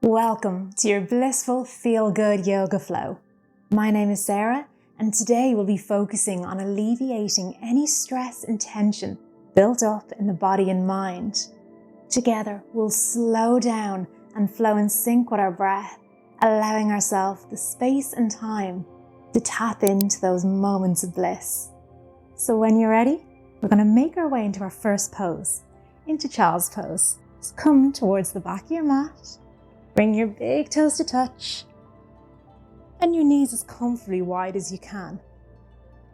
Welcome to your blissful feel-good yoga flow. My name is Sarah, and today we'll be focusing on alleviating any stress and tension built up in the body and mind. Together, we'll slow down and flow in sync with our breath, allowing ourselves the space and time to tap into those moments of bliss. So when you're ready, we're going to make our way into our first pose, into child's pose. Just come towards the back of your mat. Bring your big toes to touch and your knees as comfortably wide as you can.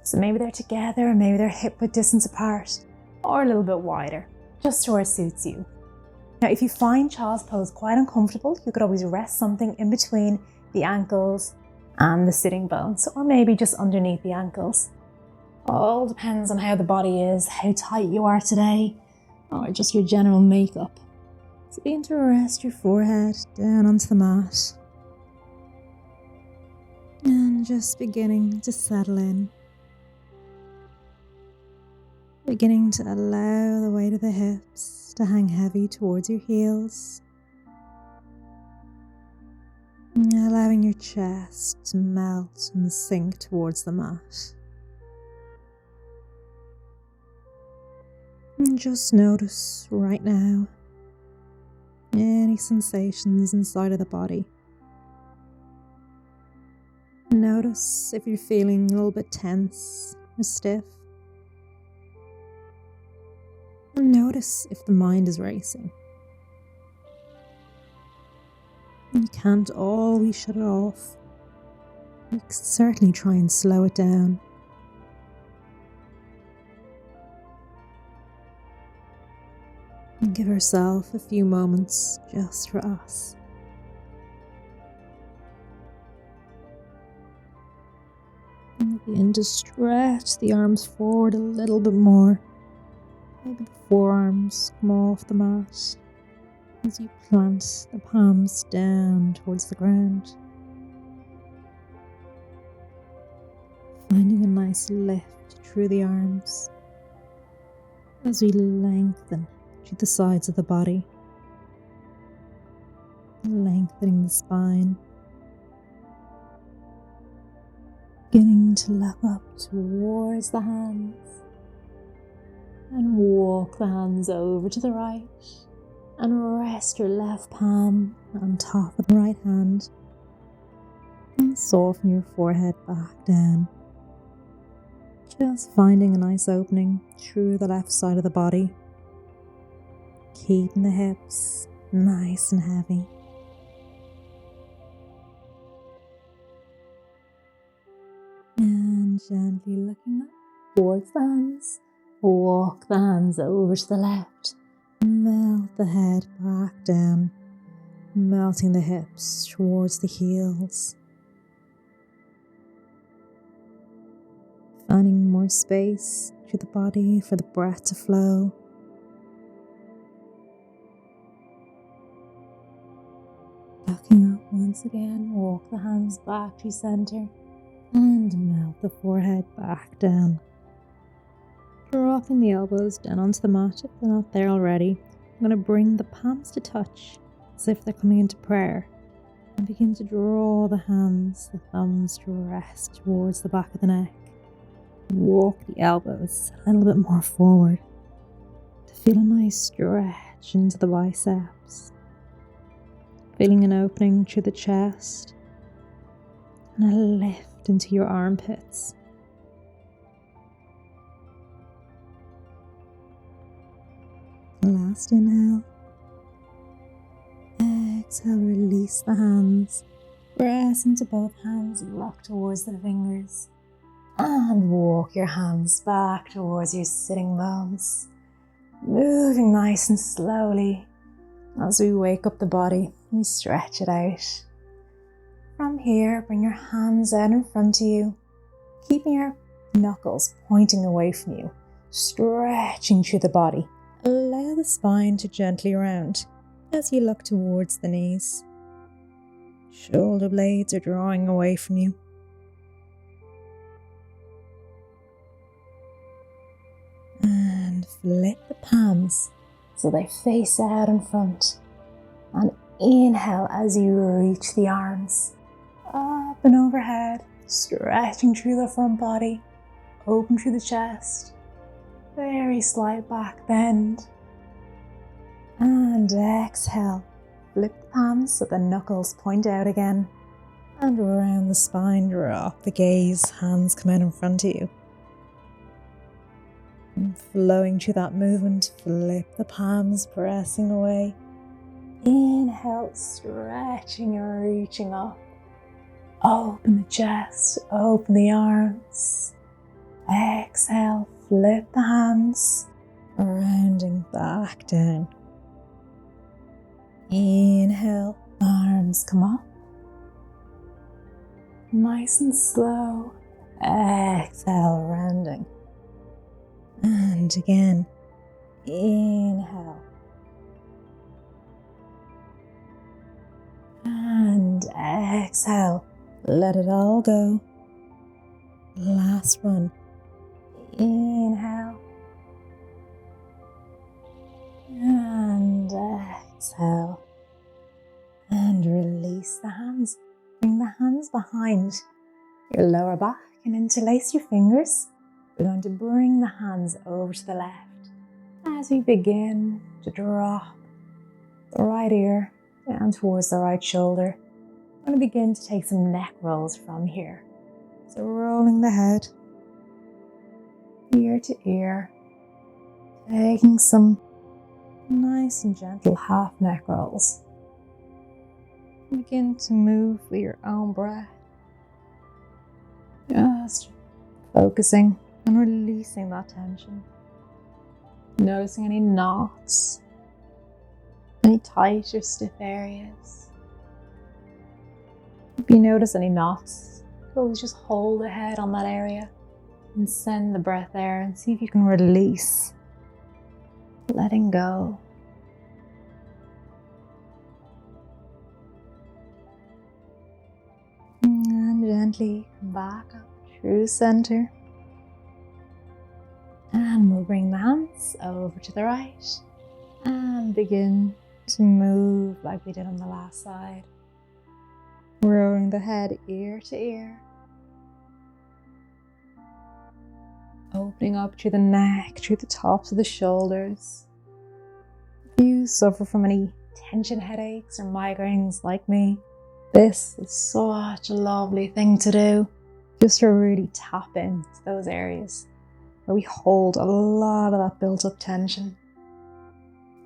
So maybe they're together, maybe they're hip-width distance apart, or a little bit wider, just to where it suits you. Now, if you find child's pose quite uncomfortable, you could always rest something in between the ankles and the sitting bones, or maybe just underneath the ankles. All depends on how the body is, how tight you are today, or just your general makeup. So begin to rest your forehead down onto the mat. And just beginning to settle in. Beginning to allow the weight of the hips to hang heavy towards your heels. Allowing your chest to melt and sink towards the mat. And just notice right now any sensations inside of the body. Notice if you're feeling a little bit tense or stiff. And notice if the mind is racing. You can't always shut it off. You can certainly try and slow it down. And give yourself a few moments just for us. And begin to stretch the arms forward a little bit more. Maybe the forearms come off the mat as you plant the palms down towards the ground. Finding a nice lift through the arms as we lengthen to the sides of the body, lengthening the spine, beginning to look up towards the hands and walk the hands over to the right and rest your left palm on top of the right hand and soften your forehead back down, just finding a nice opening through the left side of the body. Keeping the hips nice and heavy. And gently looking up towards the hands, walk the hands over to the left. Melt the head back down, melting the hips towards the heels. Finding more space through the body for the breath to flow. Looking up once again, walk the hands back to center and melt the forehead back down. Dropping the elbows down onto the mat if they're not there already. I'm going to bring the palms to touch as if they're coming into prayer and begin to draw the hands, the thumbs to rest towards the back of the neck. Walk the elbows a little bit more forward to feel a nice stretch into the biceps. Feeling an opening through the chest and a lift into your armpits. Last inhale. Exhale, release the hands. Press into both hands, lock towards the fingers. And walk your hands back towards your sitting bones. Moving nice and slowly as we wake up the body. We stretch it out. From here, bring your hands out in front of you, keeping your knuckles pointing away from you, stretching through the body. Allow the spine to gently round as you look towards the knees. Shoulder blades are drawing away from you. And flip the palms so they face out in front. And Inhale as you reach the arms up and overhead, stretching through the front body, open through the chest, very slight back bend. And exhale, flip the palms so the knuckles point out again. And around the spine, drop the gaze, hands come out in front of you. And flowing through that movement, flip the palms, pressing away. Inhale, stretching and reaching up. Open the chest, open the arms. Exhale, flip the hands, rounding back down. Inhale, arms come up. Nice and slow. Exhale, rounding. And again, inhale. And exhale, let it all go. Last one. Inhale. And exhale. And release the hands. Bring the hands behind your lower back and interlace your fingers. We're going to bring the hands over to the left as we begin to drop the right ear down towards the right shoulder. I'm going to begin to take some neck rolls from here. So rolling the head, ear to ear, taking some nice and gentle half neck rolls. Begin to move with your own breath. Just focusing on releasing that tension. Noticing any knots, any tight or stiff areas. If you notice any knots, always just hold the head on that area and send the breath there and see if you can release, letting go. And gently come back up through center. And we'll bring the hands over to the right and begin to move like we did on the last side. Rolling the head ear to ear. Opening up through the neck, through the tops of the shoulders. If you suffer from any tension headaches or migraines like me, this is such a lovely thing to do. Just to really tap into those areas where we hold a lot of that built up tension.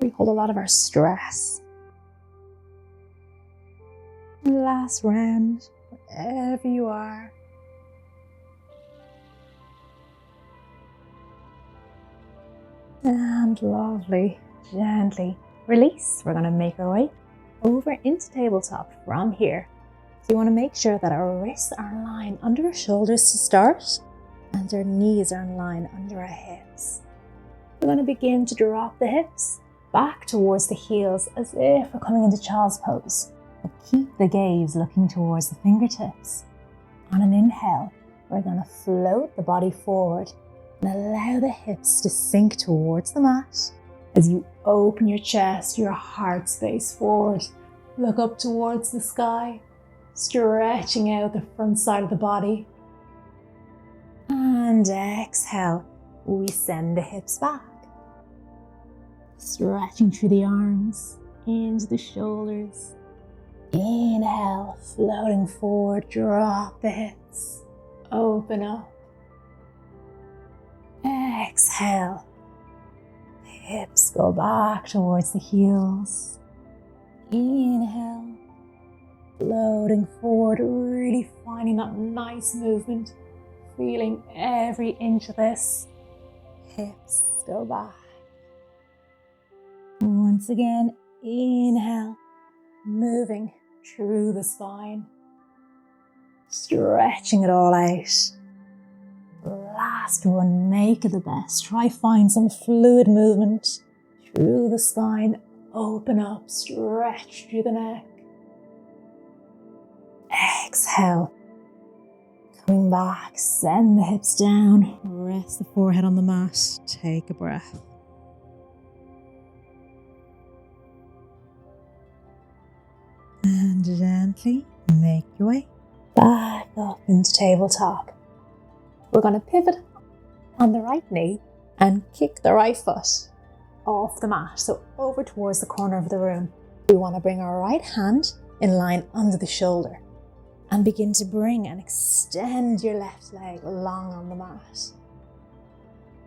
We hold a lot of our stress. Last round, wherever you are. And lovely, gently release. We're going to make our way over into tabletop from here. So you want to make sure that our wrists are in line under our shoulders to start, and our knees are in line under our hips. We're going to begin to drop the hips back towards the heels as if we're coming into child's pose. But keep the gaze looking towards the fingertips. On an inhale, we're going to float the body forward and allow the hips to sink towards the mat. As you open your chest, your heart space forward, look up towards the sky, stretching out the front side of the body. And exhale, we send the hips back. Stretching through the arms, into the shoulders. Inhale, floating forward, drop the hips, open up. Exhale, hips go back towards the heels. Inhale, floating forward, really finding that nice movement, feeling every inch of this. Hips go back. Once again, inhale, moving through the spine, stretching it all out. Last one, make it the best. Try find some fluid movement through the spine. Open up, stretch through the neck. Exhale. Coming back, send the hips down. Rest the forehead on the mat. Take a breath. And gently make your way back up into tabletop. We're going to pivot on the right knee and kick the right foot off the mat, so over towards the corner of the room. We want to bring our right hand in line under the shoulder and begin to bring and extend your left leg long on the mat.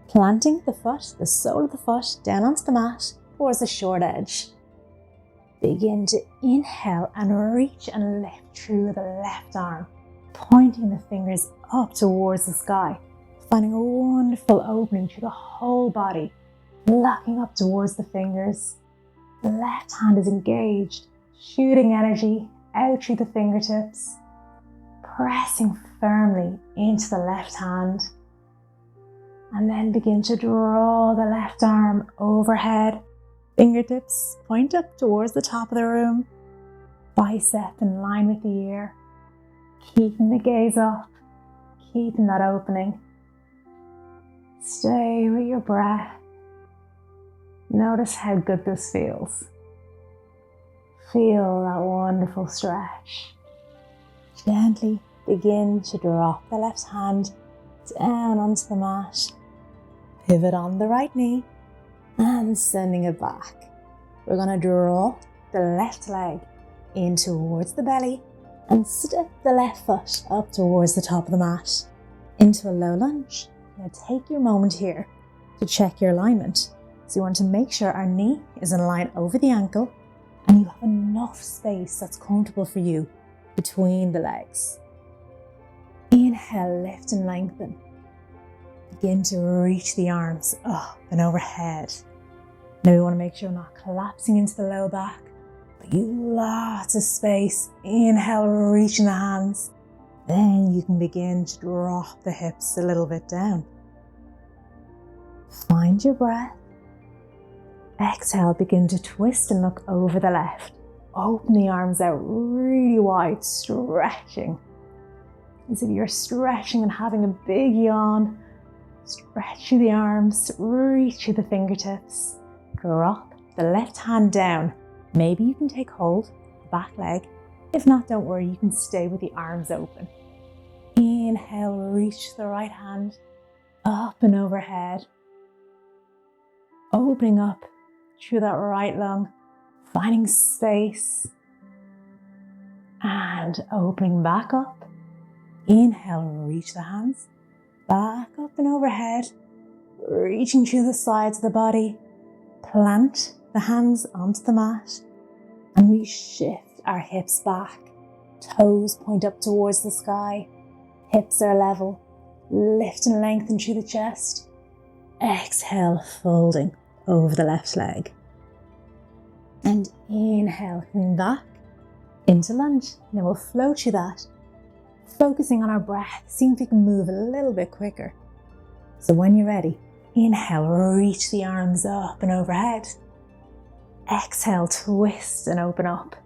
Planting the foot, the sole of the foot, down onto the mat towards the short edge. Begin to inhale and reach and lift through the left arm, pointing the fingers up towards the sky, finding a wonderful opening through the whole body, locking up towards the fingers. The left hand is engaged, shooting energy out through the fingertips, pressing firmly into the left hand. And then begin to draw the left arm overhead. Fingertips point up towards the top of the room. Bicep in line with the ear. Keeping the gaze up, keeping that opening. Stay with your breath. Notice how good this feels. Feel that wonderful stretch. Gently begin to drop the left hand down onto the mat. Pivot on the right knee and sending it back. We're going to draw the left leg in towards the belly and step the left foot up towards the top of the mat into a low lunge. Now take your moment here to check your alignment. So you want to make sure our knee is in line over the ankle and you have enough space that's comfortable for you between the legs. Inhale, lift and lengthen. Begin to reach the arms up and overhead. Now we want to make sure we're not collapsing into the low back, but you lots of space. Inhale, reaching the hands. Then you can begin to drop the hips a little bit down. Find your breath. Exhale, begin to twist and look over the left. Open the arms out really wide, stretching. As if you're stretching and having a big yawn. Stretch through the arms, reach through the fingertips. Drop the left hand down. Maybe you can take hold of the back leg. If not, don't worry, you can stay with the arms open. Inhale, reach the right hand up and overhead. Opening up through that right lung, finding space. And opening back up. Inhale, reach the hands back up and overhead, reaching through the sides of the body. Plant the hands onto the mat and we shift our hips back. Toes point up towards the sky. Hips are level. Lift and lengthen through the chest. Exhale, folding over the left leg. And inhale, coming back into lunge. Now we'll flow through that, focusing on our breath, seeing if we can move a little bit quicker. So when you're ready, inhale, reach the arms up and overhead. Exhale, twist and open up.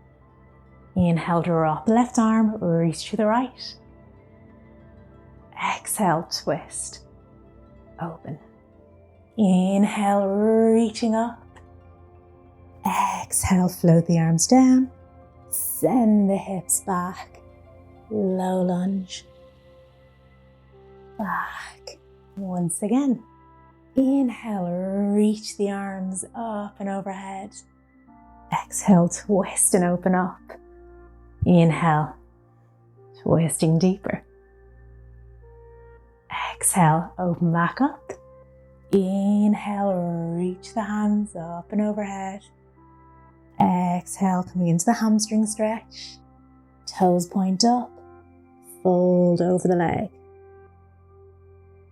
Inhale, drop left arm, reach to the right. Exhale, twist, open. Inhale, reaching up. Exhale, float the arms down. Send the hips back. Low lunge. Back. Once again. Inhale, reach the arms up and overhead. Exhale, twist and open up. Inhale, twisting deeper. Exhale, open back up. Inhale, reach the hands up and overhead. Exhale, coming into the hamstring stretch. Toes point up. Fold over the leg.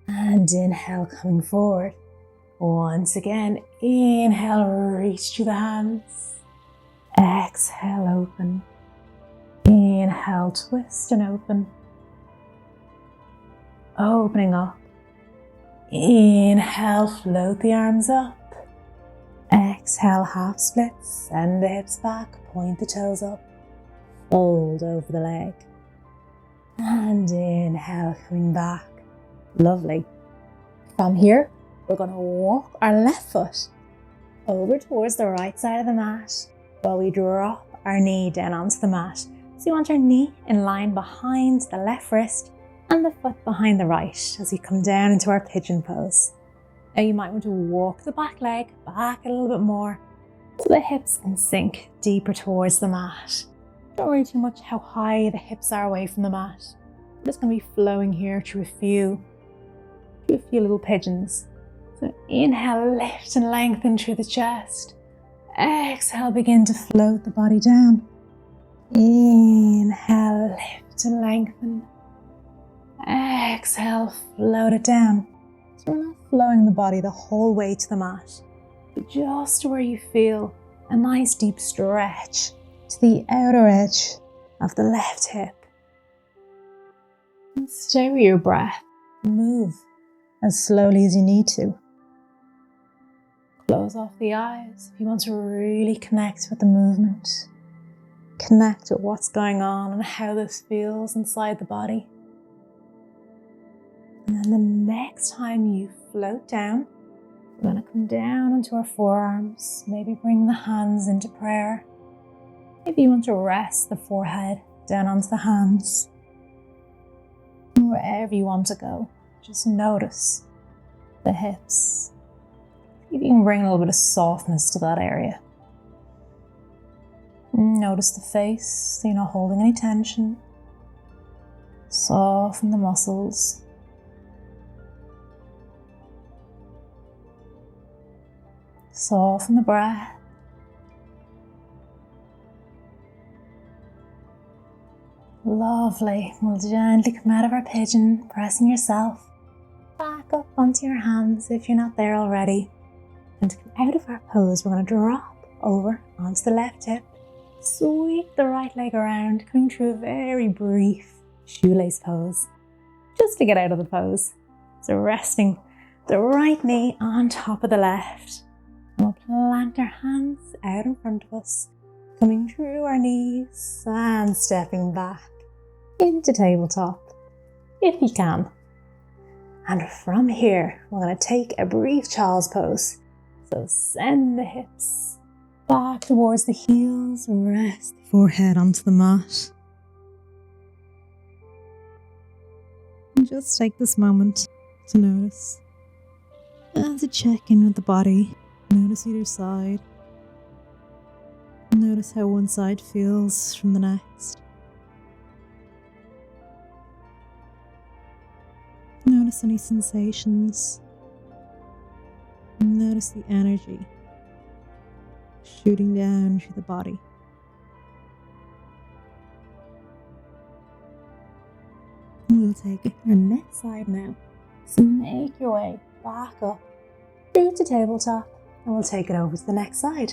And inhale, coming forward. Once again, inhale, reach to the hands. Exhale, open. Inhale, twist and open. Opening up. Inhale, float the arms up. Exhale, half splits. Send the hips back. Point the toes up. Fold over the leg. And inhale, coming back. Lovely. From here, we're going to walk our left foot over towards the right side of the mat while we drop our knee down onto the mat. So you want our knee in line behind the left wrist and the foot behind the right as we come down into our pigeon pose. Now you might want to walk the back leg back a little bit more so the hips can sink deeper towards the mat. Don't worry too much how high the hips are away from the mat. I'm just going to be flowing here through a few little pigeons. So inhale, lift and lengthen through the chest. Exhale, begin to float the body down. Inhale, lift and lengthen. Exhale, float it down. So we're not flowing the body the whole way to the mat, but just where you feel a nice deep stretch to the outer edge of the left hip. And stay with your breath. Move as slowly as you need to. Close off the eyes if you want to really connect with the movement. Connect with what's going on and how this feels inside the body. And then the next time you float down, we're going to come down onto our forearms. Maybe bring the hands into prayer. Maybe you want to rest the forehead down onto the hands. Wherever you want to go, just notice the hips. Maybe you can bring a little bit of softness to that area. Notice the face, so you're not holding any tension. Soften the muscles. Soften the breath. Lovely. We'll gently come out of our pigeon, pressing yourself back up onto your hands if you're not there already. And to come out of our pose, we're going to drop over onto the left hip. Sweep the right leg around, coming through a very brief shoelace pose, just to get out of the pose. So resting the right knee on top of the left. And we'll plant our hands out in front of us, coming through our knees and stepping back into tabletop, if you can. And from here, we're going to take a brief child's pose. So send the hips back towards the heels, rest the forehead onto the mat. And just take this moment to notice and to check in with the body. Notice either side. Notice how one side feels from the next. Notice any sensations. Notice the energy shooting down through the body. We'll take our next side now. So make your way back up through to tabletop and we'll take it over to the next side.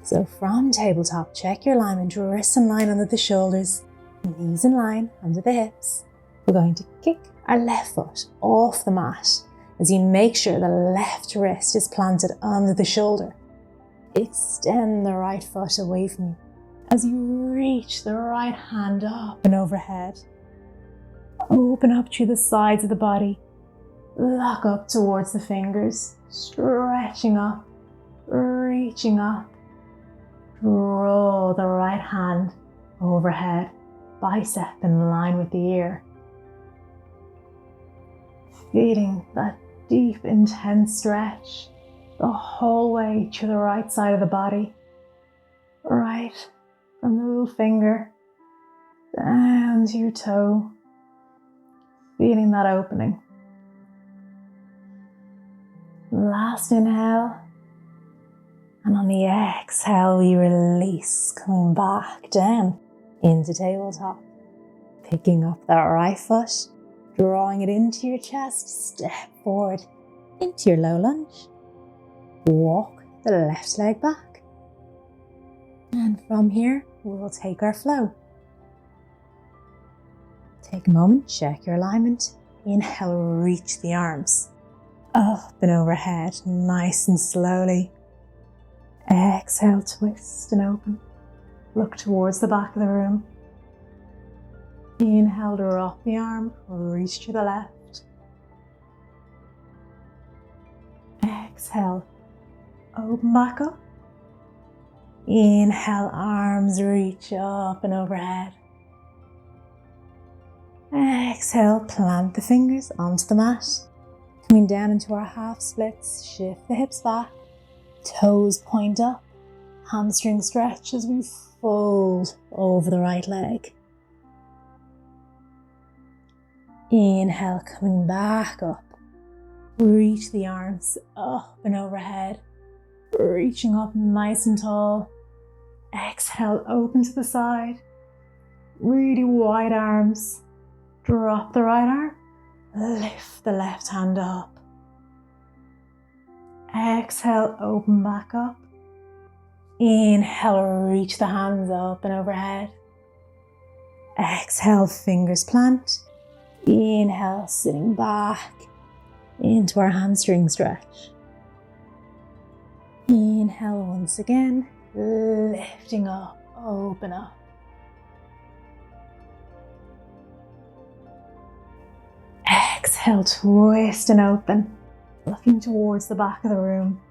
So from tabletop, check your alignment, wrists in line under the shoulders, knees in line under the hips. We're going to kick our left foot off the mat as you make sure the left wrist is planted under the shoulder. Extend the right foot away from you as you reach the right hand up and overhead. Open up through the sides of the body. Lock up towards the fingers, stretching up, reaching up. Draw the right hand overhead, bicep in line with the ear. Feeling that deep, intense stretch the whole way through the right side of the body. Right from the little finger down to your toe. Feeling that opening. Last inhale. And on the exhale, we release, coming back down into tabletop. Picking up that right foot, drawing it into your chest, step forward into your low lunge. Walk the left leg back. And from here, we'll take our flow. Take a moment, check your alignment. Inhale, reach the arms up and overhead, nice and slowly. Exhale, twist and open. Look towards the back of the room. Inhale, drop the arm, reach to the left. Exhale, open back up. Inhale, arms reach up and overhead. Exhale, plant the fingers onto the mat. Coming down into our half splits, shift the hips back, toes point up, hamstring stretch as we fold over the right leg. Inhale, coming back up. Reach the arms up and overhead, reaching up nice and tall. Exhale, open to the side. Really wide arms. Drop the right arm. Lift the left hand up. Exhale, open back up. Inhale, reach the hands up and overhead. Exhale, fingers plant. Inhale, sitting back into our hamstring stretch. Inhale once again, lifting up, open up. Exhale, twist and open, looking towards the back of the room.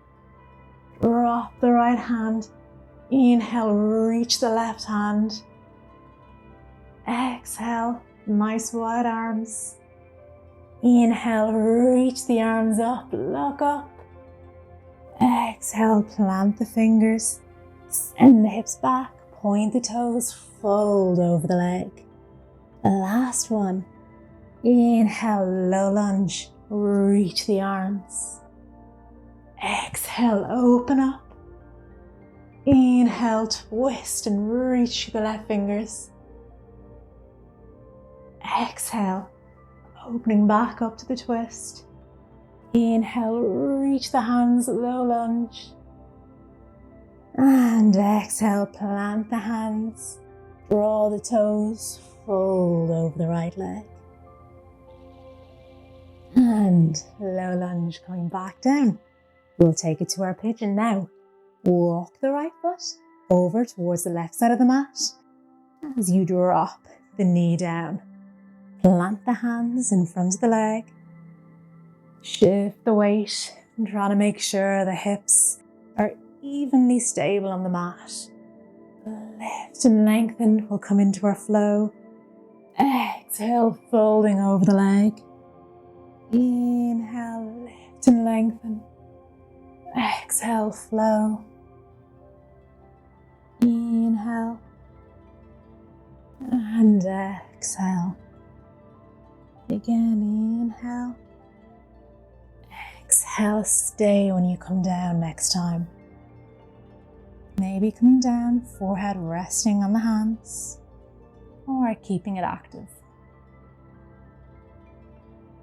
Drop the right hand. Inhale, reach the left hand. Exhale, nice wide arms. Inhale, reach the arms up, look up. Exhale, plant the fingers, send the hips back, point the toes, fold over the leg. Last one. Inhale, low lunge, reach the arms. Exhale, open up. Inhale, twist and reach the left fingers. Exhale, opening back up to the twist. Inhale, reach the hands, low lunge. And exhale, plant the hands, draw the toes, fold over the right leg. And low lunge, coming back down. We'll take it to our pigeon now. Walk the right foot over towards the left side of the mat as you drop the knee down. Plant the hands in front of the leg. Shift the weight and try to make sure the hips are evenly stable on the mat. Lift and lengthen, we'll come into our flow. Exhale, folding over the leg. Inhale, lift and lengthen. Exhale, flow. Inhale. And exhale. Again, inhale. Exhale, stay when you come down next time. Maybe coming down, forehead resting on the hands, or keeping it active.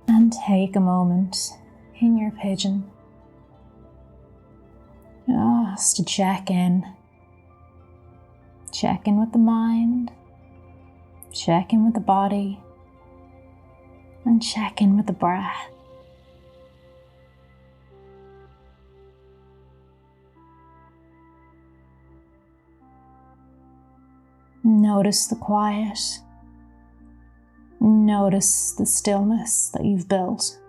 And take a moment in your pigeon just to check in. Check in with the mind, check in with the body, and check in with the breath. Notice the quiet. Notice the stillness that you've built,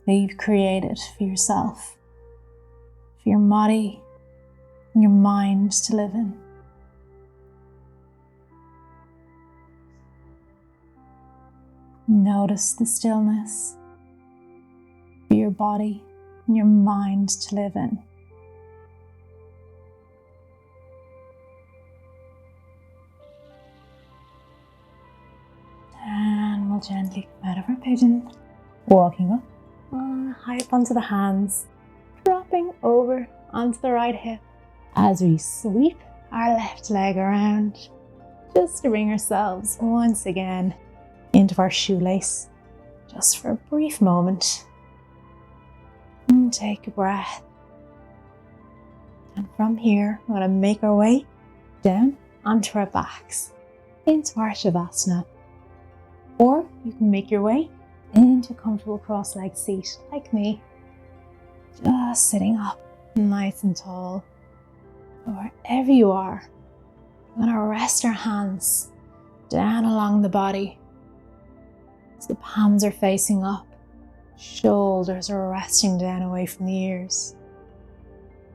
that you've created for yourself, for your body and your mind to live in. Notice the stillness for your body and your mind to live in. And we'll gently come out of our pigeon, walking up, high up onto the hands, dropping over onto the right hip as we sweep our left leg around, just to bring ourselves once again into our shoelace, just for a brief moment. And take a breath. And from here, we're going to make our way down onto our backs, into our Shavasana. Or you can make your way into a comfortable cross-legged seat, like me. Just sitting up, nice and tall. Wherever you are, we're going to rest our hands down along the body. So the palms are facing up, shoulders are resting down away from the ears.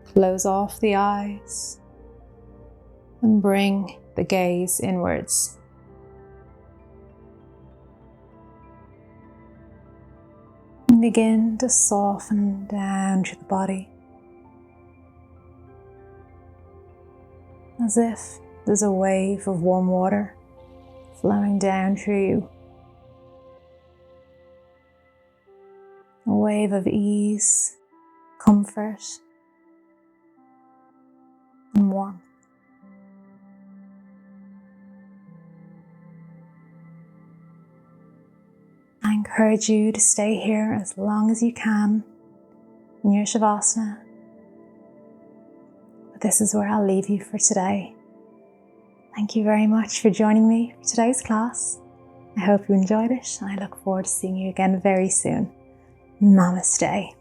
Close off the eyes. And bring the gaze inwards. And begin to soften down through the body, as if there's a wave of warm water flowing down through you. A wave of ease, comfort, and warmth. I encourage you to stay here as long as you can in your Shavasana. But this is where I'll leave you for today. Thank you very much for joining me for today's class. I hope you enjoyed it, and I look forward to seeing you again very soon. Namaste.